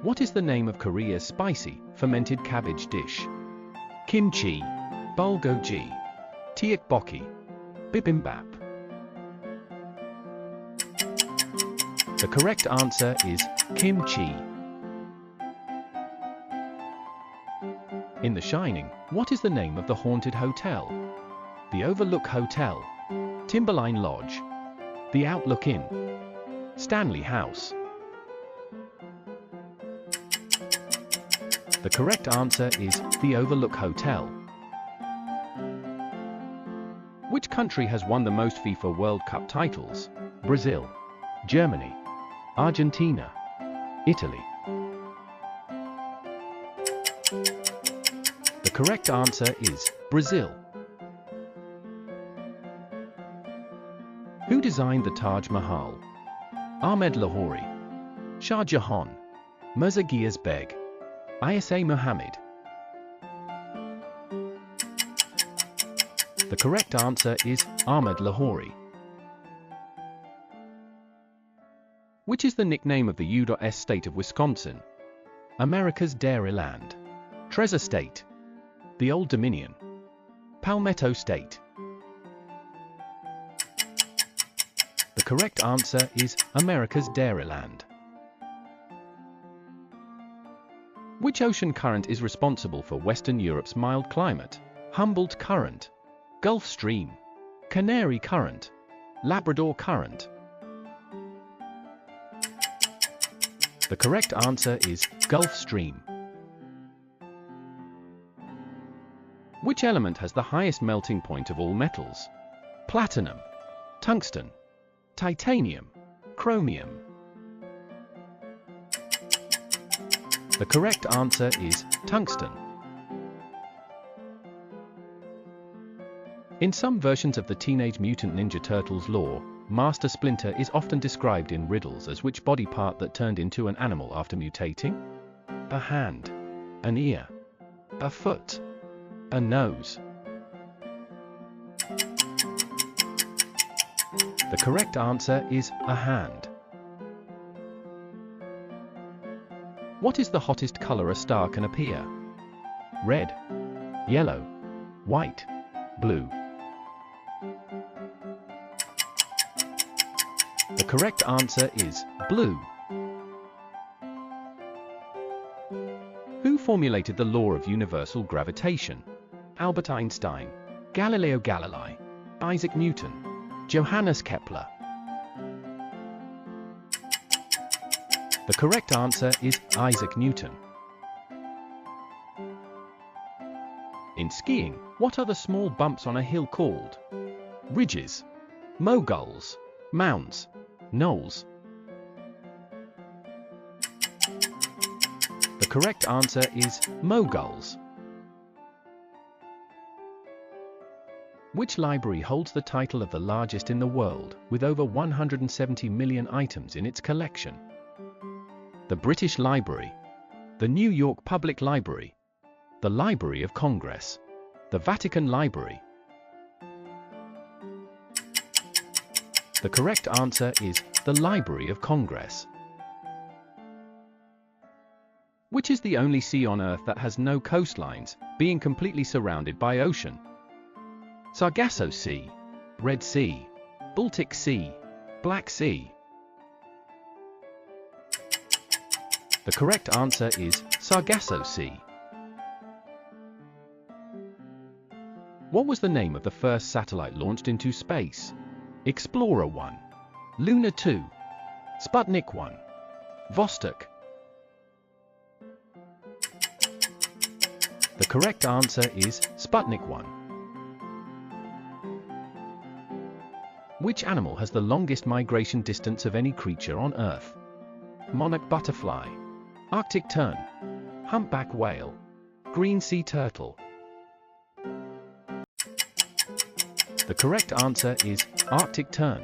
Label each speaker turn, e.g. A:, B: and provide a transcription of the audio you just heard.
A: What is the name of Korea's spicy, fermented cabbage dish? Kimchi, bulgogi, tteokbokki, bibimbap. The correct answer is kimchi. In The Shining, what is the name of the haunted hotel? The Overlook Hotel, Timberline Lodge, The Outlook Inn, Stanley House. The correct answer is The Overlook Hotel. Which country has won the most FIFA World Cup titles? Brazil, Germany, Argentina, Italy. The correct answer is Brazil. Who designed the Taj Mahal? Ahmed Lahori, Shah Jahan, Mirza Ghias Beg, Isa Muhammad. The correct answer is Ahmed Lahori. Which is the nickname of the U.S. state of Wisconsin? America's Dairyland, Treasure State, the Old Dominion, Palmetto State. The correct answer is America's Dairyland. Which ocean current is responsible for Western Europe's mild climate? Humboldt Current, Gulf Stream, Canary Current, Labrador Current. The correct answer is Gulf Stream. Which element has the highest melting point of all metals? Platinum, tungsten, titanium, chromium. The correct answer is tungsten. In some versions of the Teenage Mutant Ninja Turtles lore, Master Splinter is often described in riddles as which body part that turned into an animal after mutating? A hand, an ear, a foot, a nose. The correct answer is a hand. What is the hottest color a star can appear? Red, yellow, white, blue. The correct answer is blue. Who formulated the law of universal gravitation? Albert Einstein, Galileo Galilei, Isaac Newton, Johannes Kepler. The correct answer is Isaac Newton. In skiing, what are the small bumps on a hill called? Ridges, moguls, mounds, knolls. The correct answer is moguls. Which library holds the title of the largest in the world, with over 170 million items in its collection? The British Library, the New York Public Library, the Library of Congress, the Vatican Library. The correct answer is the Library of Congress. Which is the only sea on Earth that has no coastlines, being completely surrounded by ocean? Sargasso Sea, Red Sea, Baltic Sea, Black Sea. The correct answer is Sargasso Sea. What was the name of the first satellite launched into space? Explorer 1, Luna 2, Sputnik 1, Vostok. The correct answer is Sputnik 1. Which animal has the longest migration distance of any creature on Earth? Monarch butterfly, Arctic tern, humpback whale, green sea turtle. The correct answer is Arctic tern.